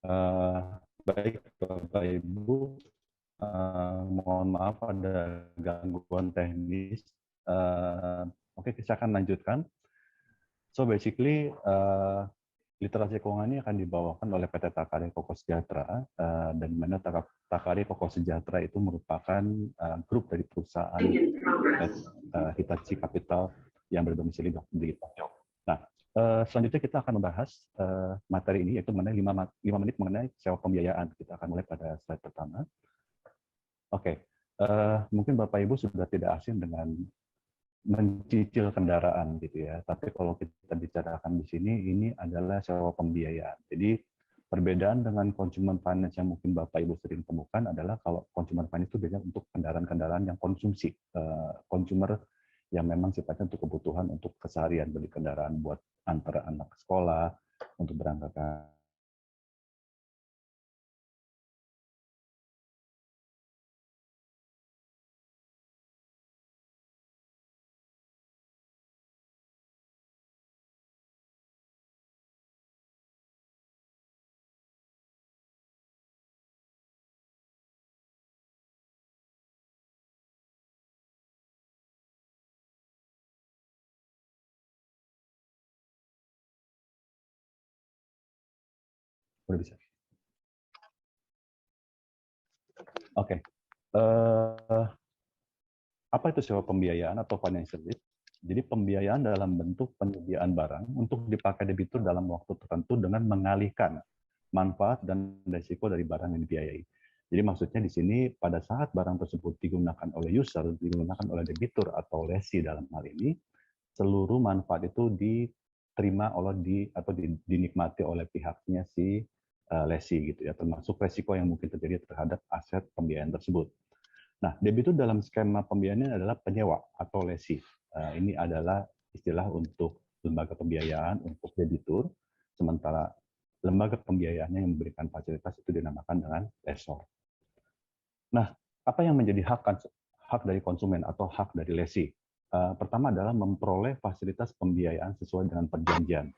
Eh, Baik, Bapak Ibu, mohon maaf ada gangguan teknis. Oke, saya akan lanjutkan. So basically, literasi keuangan ini akan dibawakan oleh PT Takari Koko Sejahtera, dan mana Takari Koko Sejahtera itu merupakan grup dari perusahaan Hitachi Capital yang berdomisili di Tokyo. Nah, selanjutnya kita akan membahas materi ini, yaitu mengenai 5 menit mengenai sewa pembiayaan. Kita akan mulai pada slide pertama. Oke, mungkin Bapak Ibu sudah tidak asing dengan mencicil kendaraan gitu ya. Tapi kalau kita bicarakan di sini, ini adalah sewa pembiayaan. Jadi perbedaan dengan consumer finance yang mungkin Bapak Ibu sering temukan adalah kalau consumer finance itu biasanya untuk kendaraan-kendaraan yang konsumsi, consumer yang memang sifatnya untuk kebutuhan untuk keseharian, beli kendaraan buat antar anak sekolah, untuk berangkat ke. Udah bisa. Oke. Apa itu sewa pembiayaan atau financial lease? Jadi pembiayaan dalam bentuk penyediaan barang untuk dipakai debitur dalam waktu tertentu dengan mengalihkan manfaat dan risiko dari barang yang dibiayai. Jadi maksudnya di sini pada saat barang tersebut digunakan oleh user, digunakan oleh debitur atau lesi dalam hal ini, seluruh manfaat itu diterima oleh atau dinikmati oleh pihaknya si lesi gitu ya, termasuk risiko yang mungkin terjadi terhadap aset pembiayaan tersebut. Nah, debitur dalam skema pembiayaan adalah penyewa atau lesi. Ini adalah istilah untuk lembaga pembiayaan untuk debitur, sementara lembaga pembiayaannya yang memberikan fasilitas itu dinamakan dengan lessor. Nah, apa yang menjadi hak dari konsumen atau hak dari lesi? Pertama adalah memperoleh fasilitas pembiayaan sesuai dengan perjanjian.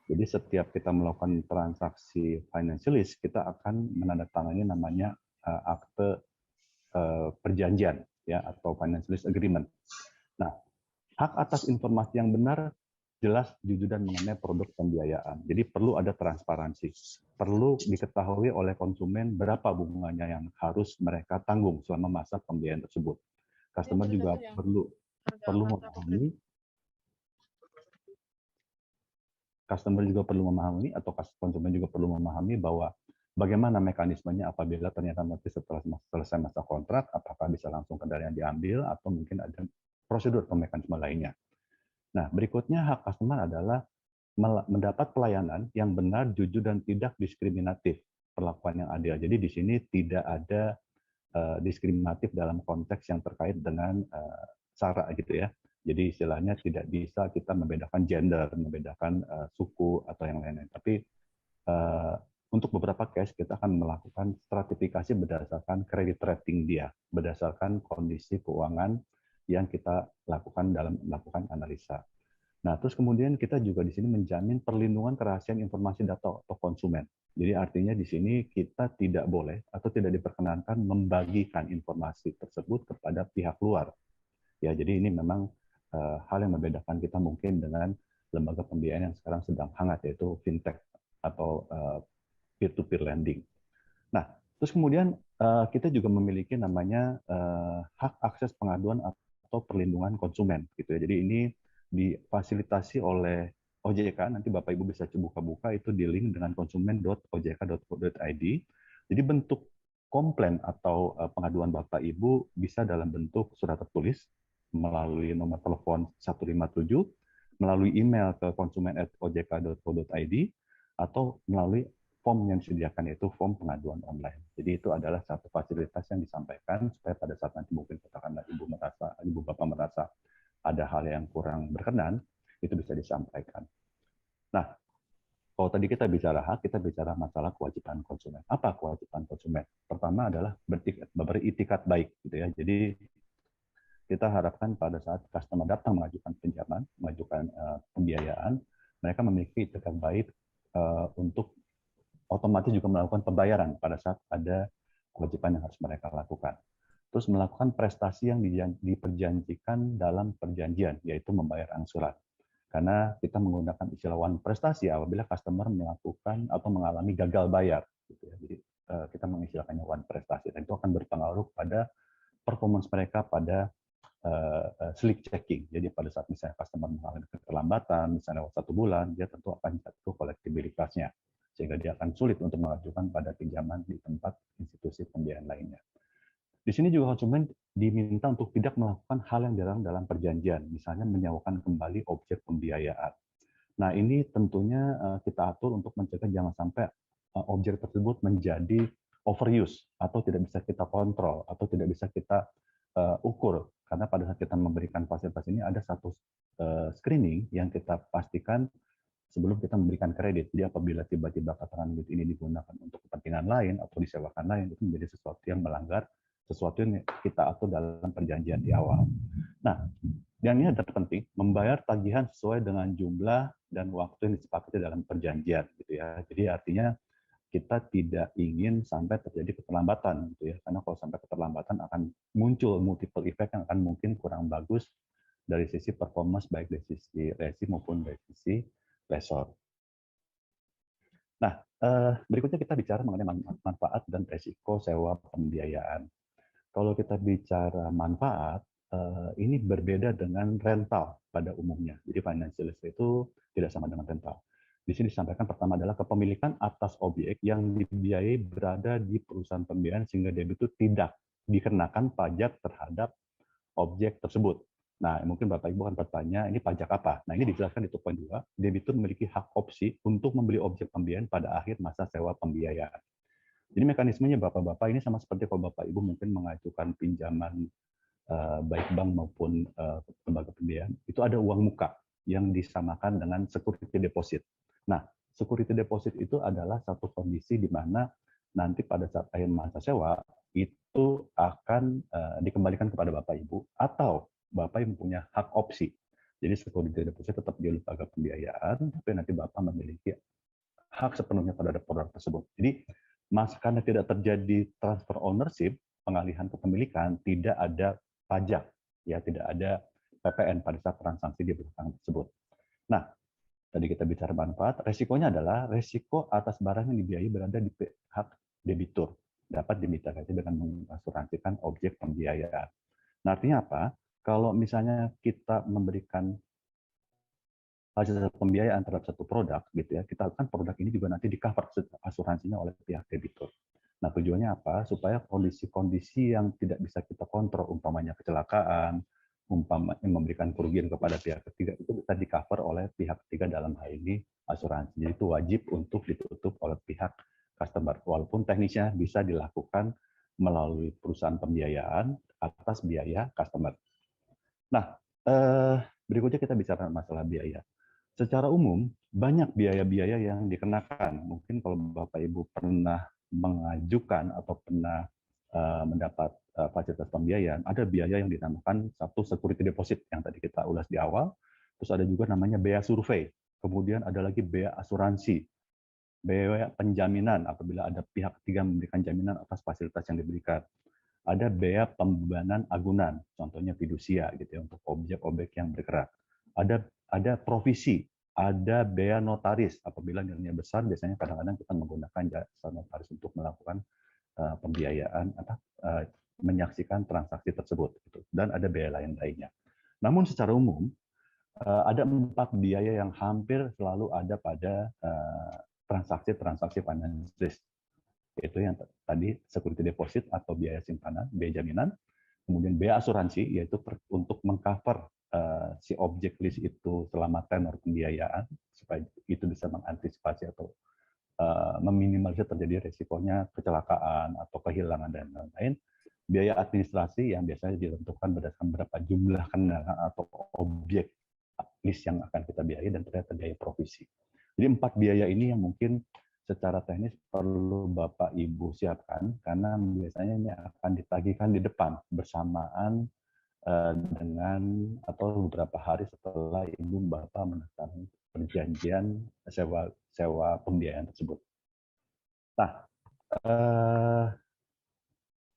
Jadi setiap kita melakukan transaksi financialis, kita akan menandatangani namanya akte perjanjian ya atau financial agreement. Nah, hak atas informasi yang benar, jelas, jujur dan mengenai produk pembiayaan. Jadi perlu ada transparansi. Perlu diketahui oleh konsumen berapa bunganya yang harus mereka tanggung selama masa pembiayaan tersebut. Customer juga perlu memahami atau konsumen juga perlu memahami bahwa bagaimana mekanismenya apabila ternyata nanti setelah selesai masa kontrak, apakah bisa langsung kendaraan diambil atau mungkin ada prosedur atau mekanisme lainnya. Nah, berikutnya hak customer adalah mendapat pelayanan yang benar, jujur, dan tidak diskriminatif, perlakuan yang adil. Jadi di sini tidak ada diskriminatif dalam konteks yang terkait dengan sara gitu ya. Jadi istilahnya tidak bisa kita membedakan gender, membedakan suku atau yang lain-lain. Tapi untuk beberapa case kita akan melakukan stratifikasi berdasarkan credit rating dia, berdasarkan kondisi keuangan yang kita lakukan dalam melakukan analisa. Nah, terus kemudian kita juga di sini menjamin perlindungan kerahasiaan informasi data atau konsumen. Jadi artinya di sini kita tidak boleh atau tidak diperkenankan membagikan informasi tersebut kepada pihak luar. Ya, jadi ini memang hal yang membedakan kita mungkin dengan lembaga pembiayaan yang sekarang sedang hangat, yaitu fintech atau peer-to-peer lending. Nah, terus kemudian kita juga memiliki namanya hak akses pengaduan atau perlindungan konsumen, gitu ya. Jadi ini difasilitasi oleh OJK. Nanti Bapak Ibu bisa buka-buka itu di link dengan konsumen.ojk.co.id. Jadi bentuk komplain atau pengaduan Bapak Ibu bisa dalam bentuk surat tertulis melalui nomor telepon 157, melalui email ke konsumen@ojk.co.id, atau melalui form yang disediakan, yaitu form pengaduan online. Jadi itu adalah satu fasilitas yang disampaikan supaya pada saat nanti mungkin katakanlah ibu bapak merasa ada hal yang kurang berkenan, itu bisa disampaikan. Nah, kalau tadi kita bicara hak, kita bicara masalah kewajiban konsumen. Apa kewajiban konsumen? Pertama adalah beritikat baik, gitu ya. Jadi kita harapkan pada saat customer datang mengajukan pinjaman, mengajukan pembiayaan, mereka memiliki itikat baik untuk otomatis juga melakukan pembayaran pada saat ada kewajiban yang harus mereka lakukan. Terus melakukan prestasi yang diperjanjikan dalam perjanjian, yaitu membayar angsuran. Karena kita menggunakan istilah one prestasi apabila customer melakukan atau mengalami gagal bayar. Gitu ya. Jadi kita mengistilahkannya one prestasi. Dan itu akan berpengaruh pada performance mereka pada sleep checking. Jadi pada saat misalnya customer mengalami keterlambatan, misalnya 1 bulan, dia tentu akan jatuh kolektibilitasnya. Sehingga dia akan sulit untuk mengajukan pada pinjaman di tempat institusi pembiayaan lainnya. Di sini juga konsumen diminta untuk tidak melakukan hal yang dilarang dalam perjanjian, misalnya menyewakan kembali objek pembiayaan. Nah, ini tentunya kita atur untuk mencegah jangan sampai objek tersebut menjadi overuse atau tidak bisa kita kontrol atau tidak bisa kita ukur. Karena pada saat kita memberikan fasilitas ini ada satu screening yang kita pastikan sebelum kita memberikan kredit. Jadi apabila tiba-tiba katakan duit ini digunakan untuk kepentingan lain atau disewakan lain, itu menjadi sesuatu yang melanggar sesuatu yang kita atur dalam perjanjian di awal. Nah, yang ini adalah penting, membayar tagihan sesuai dengan jumlah dan waktu yang disepakati dalam perjanjian, gitu ya. Jadi artinya kita tidak ingin sampai terjadi keterlambatan, gitu ya. Karena kalau sampai keterlambatan akan muncul multiple effect yang akan mungkin kurang bagus dari sisi performance baik dari sisi resi maupun dari sisi lessor. Nah, berikutnya kita bicara mengenai manfaat dan resiko sewa pembiayaan. Kalau kita bicara manfaat, ini berbeda dengan rental pada umumnya. Jadi financial lease itu tidak sama dengan rental. Di sini disampaikan pertama adalah kepemilikan atas objek yang dibiayai berada di perusahaan pembiayaan sehingga debitur tidak dikenakan pajak terhadap objek tersebut. Nah, mungkin Bapak Ibu akan bertanya, ini pajak apa? Nah, ini dijelaskan di poin 2, debitur memiliki hak opsi untuk membeli objek pembiayaan pada akhir masa sewa pembiayaan. Jadi mekanismenya Bapak-Bapak ini sama seperti kalau Bapak Ibu mungkin mengajukan pinjaman baik bank maupun lembaga pembiayaan, itu ada uang muka yang disamakan dengan security deposit. Nah, security deposit itu adalah satu kondisi di mana nanti pada saat akhir masa sewa itu akan dikembalikan kepada Bapak Ibu atau Bapak Ibu punya hak opsi. Jadi security deposit tetap di lembaga pembiayaan, tapi nanti Bapak memiliki hak sepenuhnya terhadap produk tersebut. Jadi karena tidak terjadi transfer ownership, pengalihan kepemilikan, tidak ada pajak, ya tidak ada PPN pada saat transaksi di belakang tersebut. Nah, tadi kita bicara manfaat, resikonya adalah resiko atas barang yang dibiayai berada di pihak debitur, dapat dimitigasi dengan mengasuransikan objek pembiayaan. Nah, artinya apa? Kalau misalnya kita memberikan hasil pembiayaan terhadap satu produk, gitu ya, kita kan produk ini juga nanti di-cover asuransinya oleh pihak debitur. Nah, tujuannya apa? Supaya kondisi-kondisi yang tidak bisa kita kontrol, umpamanya kecelakaan, umpamanya memberikan kerugian kepada pihak ketiga, itu bisa di-cover oleh pihak ketiga dalam hal ini asuransi. Jadi itu wajib untuk ditutup oleh pihak customer, walaupun teknisnya bisa dilakukan melalui perusahaan pembiayaan atas biaya customer. Nah, berikutnya kita bicara masalah biaya. Secara umum, banyak biaya-biaya yang dikenakan. Mungkin kalau Bapak Ibu pernah mengajukan atau pernah mendapat fasilitas pembiayaan, ada biaya yang dinamakan satu security deposit yang tadi kita ulas di awal. Terus ada juga namanya bea survei. Kemudian ada lagi bea asuransi, bea penjaminan apabila ada pihak ketiga memberikan jaminan atas fasilitas yang diberikan. Ada bea pembebanan agunan, contohnya fidusia gitu ya, untuk objek-objek yang bergerak. Ada provisi, ada bea notaris apabila nilainya besar, biasanya kadang-kadang kita menggunakan jasa notaris untuk melakukan pembiayaan atau menyaksikan transaksi tersebut gitu. Dan ada bea lain-lainnya. Namun secara umum ada 4 biaya yang hampir selalu ada pada transaksi-transaksi financial, yaitu yang tadi security deposit atau biaya simpanan, biaya jaminan, kemudian biaya asuransi, yaitu untuk mengcover si objek list itu selama tenor pembiayaan, supaya itu bisa mengantisipasi atau meminimalisir terjadi resikonya kecelakaan atau kehilangan dan lain-lain. Biaya administrasi yang biasanya ditentukan berdasarkan berapa jumlah kendaraan atau objek list yang akan kita biayai, dan ternyata biaya provisi. Jadi 4 biaya ini yang mungkin secara teknis perlu Bapak Ibu siapkan, karena biasanya ini akan ditagihkan di depan bersamaan dengan atau beberapa hari setelah Ibu Bapak menandatangani perjanjian sewa pembiayaan tersebut. Nah, eh,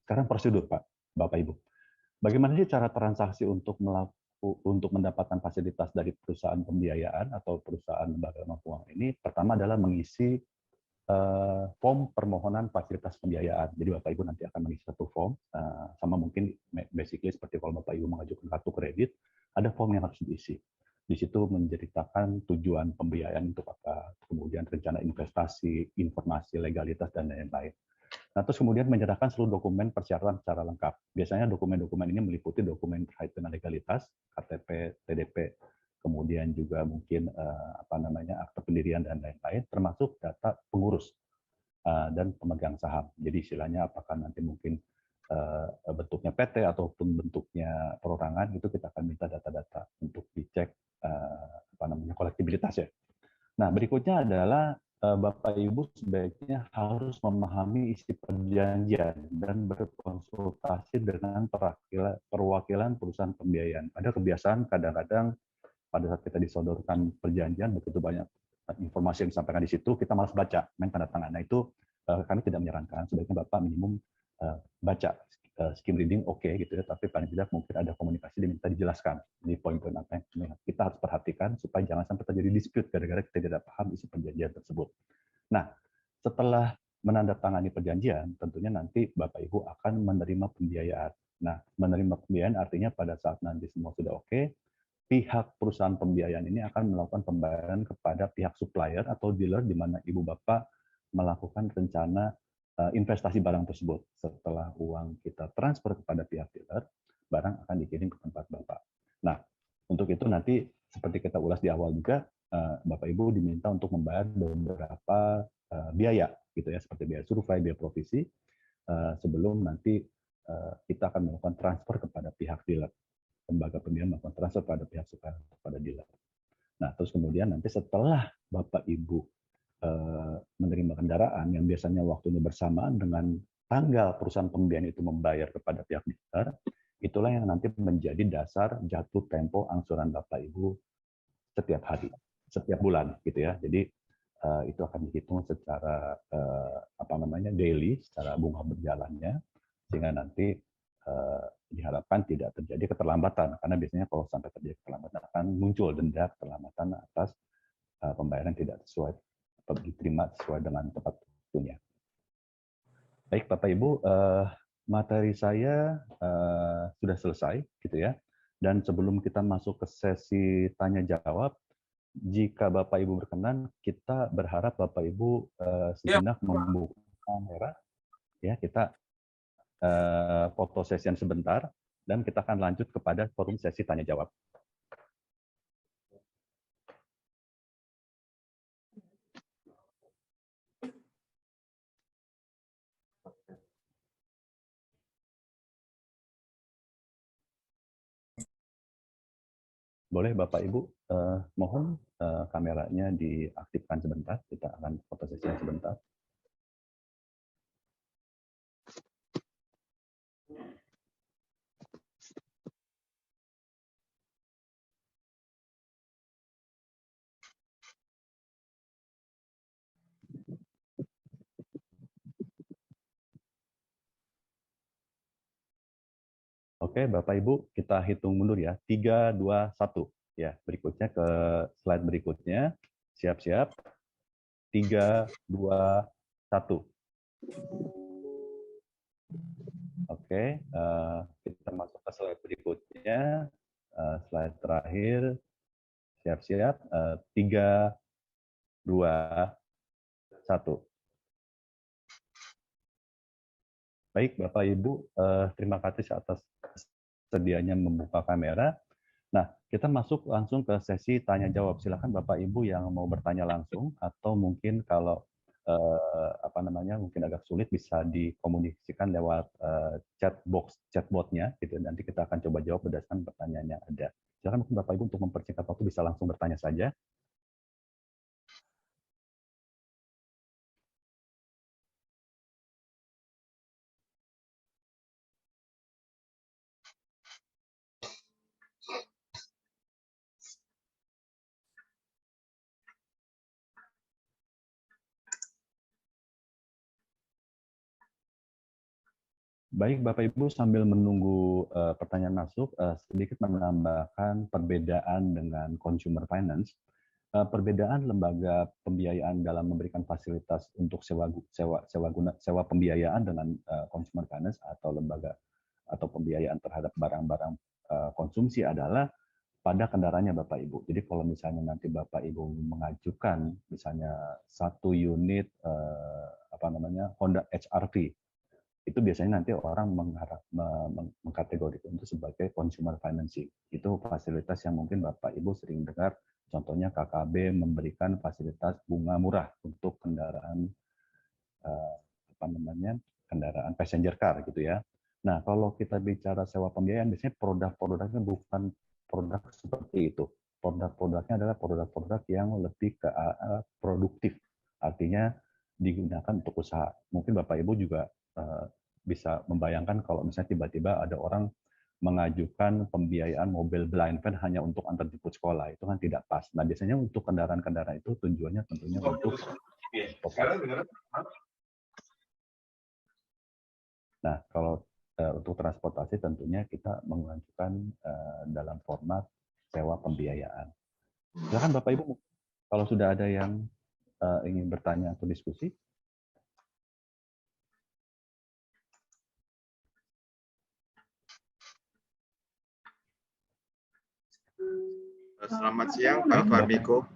sekarang prosedur, Pak, Bapak Ibu. Bagaimana sih cara transaksi untuk mendapatkan fasilitas dari perusahaan pembiayaan atau perusahaan lembaga keuangan ini? Pertama adalah mengisi form permohonan fasilitas pembiayaan. Jadi Bapak Ibu nanti akan mengisi satu form, sama mungkin basically seperti kalau Bapak Ibu mengajukan kartu kredit, ada form yang harus diisi. Di situ menceritakan tujuan pembiayaan untuk apa, kemudian rencana investasi, informasi legalitas, dan lain-lain. Nah, terus kemudian menyerahkan seluruh dokumen persyaratan secara lengkap. Biasanya dokumen-dokumen ini meliputi dokumen terkait dengan legalitas, KTP, TDP, kemudian juga mungkin apa namanya akte pendirian dan lain-lain, termasuk data pengurus dan pemegang saham. Jadi istilahnya apakah nanti mungkin bentuknya PT ataupun bentuknya perorangan, itu kita akan minta data-data untuk dicek apa namanya kolektibilitas ya. Nah, berikutnya adalah Bapak Ibu sebaiknya harus memahami isi perjanjian dan berkonsultasi dengan perwakilan perusahaan pembiayaan. Ada kebiasaan kadang-kadang pada saat kita disodorkan perjanjian begitu banyak informasi yang disampaikan di situ, kita malas baca, main tanda tangan. Nah itu kami tidak menyarankan, sebaiknya Bapak minimum baca skim reading oke gitu ya, tapi paling tidak mungkin ada komunikasi diminta dijelaskan di poin-poin apa yang kita harus perhatikan supaya jangan sampai terjadi dispute gara-gara kita tidak paham isi perjanjian tersebut. Nah, setelah menandatangani perjanjian, tentunya nanti Bapak Ibu akan menerima pembiayaan. Nah, menerima pembiayaan artinya pada saat nanti semua sudah oke, pihak perusahaan pembiayaan ini akan melakukan pembayaran kepada pihak supplier atau dealer di mana Ibu Bapak melakukan rencana investasi barang tersebut. Setelah uang kita transfer kepada pihak dealer, barang akan dikirim ke tempat Bapak. Nah, untuk itu nanti seperti kita ulas di awal juga, Bapak Ibu diminta untuk membayar beberapa biaya, gitu ya, seperti biaya survei, biaya provisi, sebelum nanti kita akan melakukan transfer kepada pihak dealer. Lembaga pembiayaan melakukan transfer pada pihak supplier kepada dealer. Nah, terus kemudian nanti setelah Bapak Ibu menerima kendaraan yang biasanya waktunya bersamaan dengan tanggal perusahaan pembiayaan itu membayar kepada pihak dealer, itulah yang nanti menjadi dasar jatuh tempo angsuran Bapak Ibu setiap hari, setiap bulan, gitu ya. Jadi itu akan dihitung secara apa namanya daily, secara bunga berjalannya, sehingga nanti diharapkan tidak terjadi keterlambatan, karena biasanya kalau sampai terjadi keterlambatan akan muncul denda keterlambatan atas pembayaran tidak sesuai atau diterima sesuai dengan tepat waktunya. Baik Bapak Ibu, materi saya sudah selesai, gitu ya. Dan sebelum kita masuk ke sesi tanya jawab, jika Bapak Ibu berkenan, kita berharap Bapak Ibu sejenak membuka kamera, ya kita foto session sebentar, dan kita akan lanjut kepada forum sesi tanya jawab. Boleh Bapak Ibu, mohon kameranya diaktifkan sebentar, kita akan foto sesi sebentar. Oke, Bapak Ibu, kita hitung mundur ya. 3, 2, 1. Ya, berikutnya ke slide berikutnya. Siap-siap. 3, 2, 1. Oke, kita masuk ke slide berikutnya. Slide terakhir. Siap-siap. 3, 2, 1. Baik, Bapak Ibu, terima kasih atas sedianya membuka kamera. Nah, kita masuk langsung ke sesi tanya jawab. Silakan Bapak Ibu yang mau bertanya langsung, atau mungkin kalau apa namanya mungkin agak sulit bisa dikomunikasikan lewat chatbotnya, gitu. Nanti kita akan coba jawab berdasarkan pertanyaan yang ada. Silakan mungkin Bapak Ibu untuk mempersingkat waktu bisa langsung bertanya saja. Baik, Bapak Ibu, sambil menunggu pertanyaan masuk, sedikit menambahkan perbedaan dengan consumer finance. Perbedaan lembaga pembiayaan dalam memberikan fasilitas untuk sewa pembiayaan dengan consumer finance atau lembaga atau pembiayaan terhadap barang-barang konsumsi adalah pada kendaraannya Bapak Ibu. Jadi kalau misalnya nanti Bapak Ibu mengajukan misalnya satu unit Honda HR-V, itu biasanya nanti orang mengkategorikan itu sebagai consumer financing. Itu fasilitas yang mungkin Bapak Ibu sering dengar, contohnya KKB memberikan fasilitas bunga murah untuk kendaraan kendaraan passenger car gitu ya. Nah, kalau kita bicara sewa pembiayaan, biasanya produk-produknya bukan produk seperti itu. Produk-produknya adalah produk-produk yang lebih ke produktif, artinya digunakan untuk usaha. Mungkin Bapak Ibu juga bisa membayangkan kalau misalnya tiba-tiba ada orang mengajukan pembiayaan mobil blind van hanya untuk antar jemput sekolah, itu kan tidak pas. Nah, biasanya untuk kendaraan-kendaraan itu tujuannya tentunya untuk Nah, kalau untuk transportasi tentunya kita mengajukan dalam format sewa pembiayaan. Silakan Bapak Ibu, kalau sudah ada yang ingin bertanya atau diskusi. Selamat siang Pak Farbiko.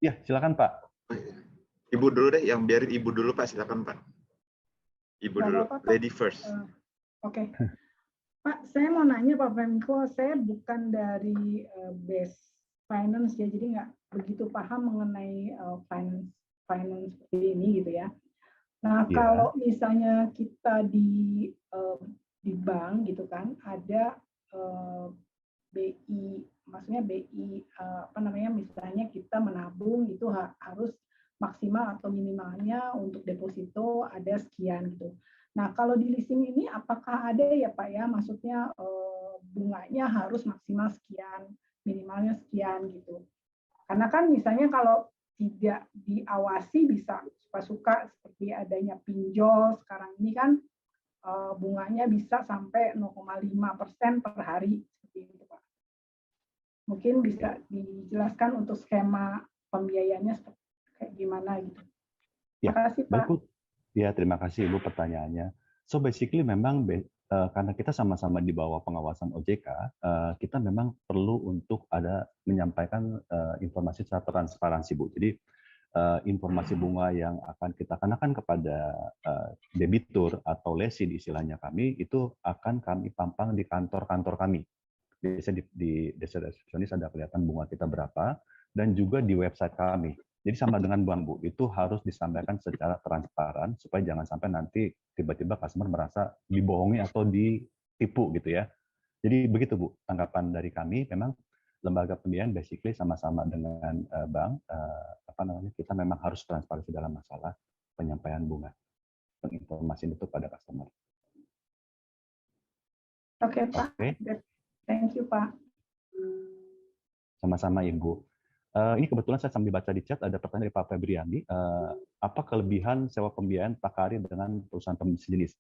Ya, silakan Pak. Ibu dulu deh, yang biarin Ibu dulu Pak, silakan Pak. Ibu dulu, lady first. Oke. Pak, saya mau nanya Pak Farbiko, saya bukan dari base finance ya, jadi nggak begitu paham mengenai finance seperti ini gitu ya. Nah, kalau misalnya kita di bank gitu kan, ada BI, maksudnya BI misalnya kita menabung itu harus maksimal atau minimalnya untuk deposito ada sekian gitu. Nah, kalau di leasing ini apakah ada ya Pak ya, maksudnya bunganya harus maksimal sekian, minimalnya sekian gitu. Karena kan misalnya kalau tidak diawasi bisa suka-suka seperti adanya pinjol sekarang ini kan bunganya bisa sampai 0,5% per hari seperti itu Pak. Mungkin bisa dijelaskan untuk skema pembiayaannya kayak gimana gitu. Ya, terima kasih Pak. baik, ya, terima kasih Ibu pertanyaannya. So basically memang karena kita sama-sama di bawah pengawasan OJK, kita memang perlu untuk menyampaikan informasi secara transparansi Bu. Jadi informasi bunga yang akan kita kenakan kepada debitur atau lesi di istilahnya kami itu akan kami pampang di kantor-kantor kami. Biasanya di desa resepsionis ada kelihatan bunga kita berapa, dan juga di website kami. Jadi sama dengan Bang Bu, itu harus disampaikan secara transparan supaya jangan sampai nanti tiba-tiba customer merasa dibohongi atau ditipu gitu ya. Jadi begitu Bu, tanggapan dari kami memang lembaga pembiayaan basically sama-sama dengan bank, kita memang harus transparansi dalam masalah penyampaian bunga, penginformasian itu pada customer. Oke Pak. Thank you Pak. Sama-sama Ibu. Ini kebetulan saya sambil baca di chat ada pertanyaan dari Pak Febriandi. Apa kelebihan sewa pembiayaan Pak Kari dengan perusahaan sejenis?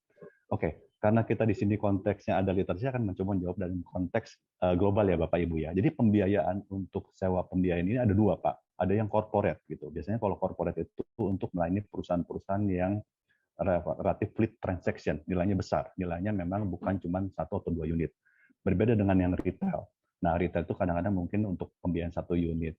Oke, karena kita di sini konteksnya ada literasi, saya akan mencoba menjawab dalam konteks global ya Bapak Ibu ya. Jadi pembiayaan untuk sewa pembiayaan ini ada dua Pak. Ada yang corporate gitu. Biasanya kalau corporate itu untuk melayani perusahaan-perusahaan yang relatif fleet transaction, nilainya besar. Nilainya memang bukan cuma 1 atau 2 unit. Berbeda dengan yang retail. Nah, retail itu kadang-kadang mungkin untuk pembiayaan 1 unit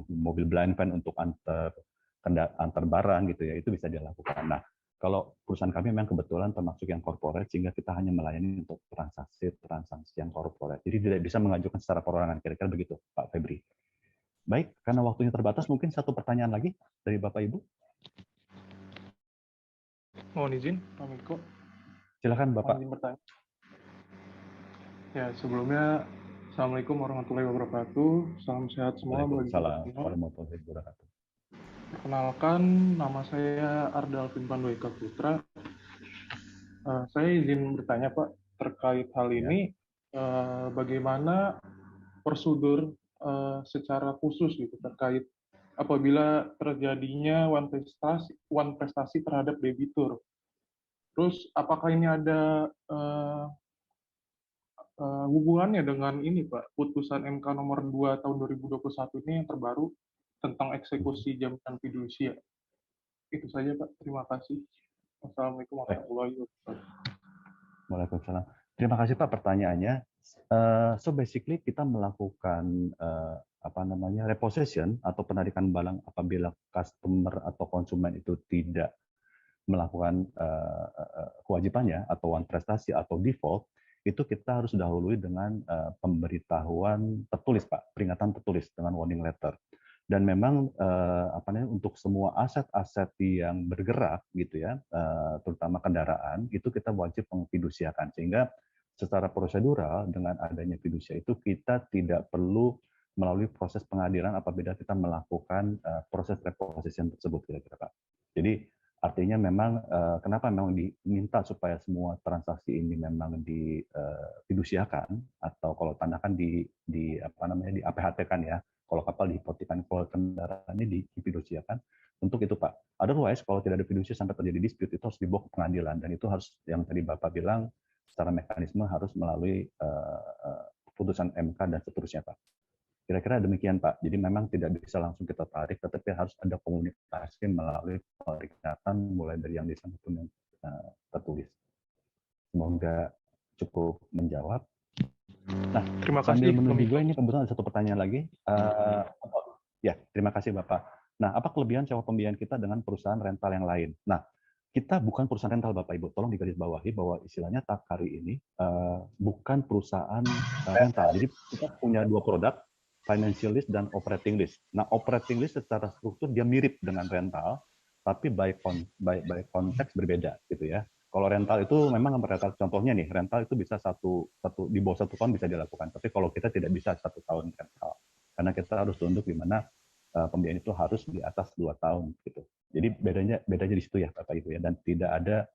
mobil blind van untuk antar barang gitu ya, itu bisa dilakukan. Nah, kalau perusahaan kami memang kebetulan termasuk yang corporate, sehingga kita hanya melayani untuk transaksi yang corporate. Jadi tidak bisa mengajukan secara perorangan, kira-kira begitu, Pak Febri. Baik, karena waktunya terbatas, mungkin satu pertanyaan lagi dari Bapak Ibu. Mohon izin, Pak Miko. Silakan Bapak. Mohon izin bertanya. Ya, sebelumnya Assalamualaikum warahmatullahi wabarakatuh. Salam sehat semua bagi kita semua. Perkenalkan, nama saya Arda Alvin Pandueka Putra. Saya izin bertanya Pak, terkait hal ini, bagaimana prosedur secara khusus gitu terkait apabila terjadinya one prestasi terhadap debitur. Terus apakah ini ada hubungannya dengan ini Pak, putusan MK nomor 2 tahun 2021 ini yang terbaru tentang eksekusi jaminan fidusia? Itu saja Pak, terima kasih. Wassalamualaikum warahmatullahi wabarakatuh. Waalaikumsalam. Terima kasih Pak pertanyaannya. So basically kita melakukan repossession atau penarikan barang apabila customer atau konsumen itu tidak melakukan kewajibannya atau one prestasi atau default, itu kita harus dahului dengan pemberitahuan tertulis Pak, peringatan tertulis dengan warning letter. Dan memang untuk semua aset-aset yang bergerak gitu ya, terutama kendaraan, itu kita wajib mengfidusiakan, sehingga secara prosedural dengan adanya fidusia itu kita tidak perlu melalui proses pengadilan apabila kita melakukan proses repossession tersebut kira-kira Pak. Jadi artinya memang kenapa memang diminta supaya semua transaksi ini memang difidusiakan atau kalau tanahkan di APHT-kan ya. Kalau kapal dihipotekan, kalau kendaraannya difidusiakan, untuk itu Pak. Otherwise, kalau tidak ada fidusia sampai terjadi dispute, itu harus dibawa ke pengadilan. Dan itu harus, yang tadi Bapak bilang, secara mekanisme harus melalui putusan MK dan seterusnya Pak. Kira-kira demikian Pak. Jadi memang tidak bisa langsung kita tarik, tetapi harus ada komunikasi melalui peringatan, mulai dari yang lisan maupun yang tertulis. Semoga cukup menjawab. Nah, terima kasih. sambil menunggu ini kebetulan ada satu pertanyaan lagi. Ya, terima kasih Bapak. Nah, apa kelebihan sewa pembiayaan kita dengan perusahaan rental yang lain? Nah, kita bukan perusahaan rental Bapak Ibu. Tolong digarisbawahi bahwa istilahnya Takari ini bukan perusahaan rental. Jadi kita punya dua produk, financial lease dan operating lease. Nah, operating lease secara struktur dia mirip dengan rental, tapi by konteks berbeda gitu ya. Kalau rental itu memang rental, contohnya nih, rental itu bisa di bawah 1 tahun bisa dilakukan. Tapi kalau kita tidak bisa 1 tahun rental, karena kita harus tunduk di mana pembiayaan itu harus di atas 2 tahun gitu. Jadi bedanya di situ ya Bapak Ibu ya, dan tidak ada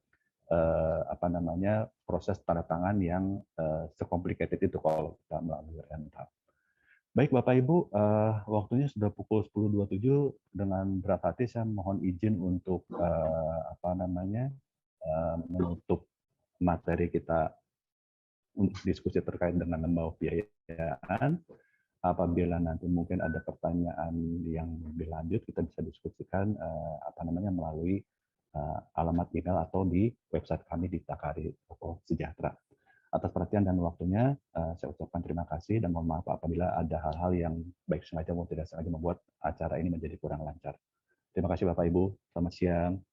proses tanda tangan yang secomplicated itu kalau kita melalui rental. Baik Bapak Ibu, waktunya sudah pukul 10.27. Dengan berat hati saya mohon izin untuk menutup materi kita untuk diskusi terkait dengan lembaga pembiayaan. Apabila nanti mungkin ada pertanyaan yang lebih lanjut, kita bisa diskusikan melalui alamat email atau di website kami di Takari Toko Sejahtera. Atas perhatian dan waktunya, saya ucapkan terima kasih dan mohon maaf apabila ada hal-hal yang baik sengaja maupun tidak sengaja membuat acara ini menjadi kurang lancar. Terima kasih Bapak Ibu, selamat siang.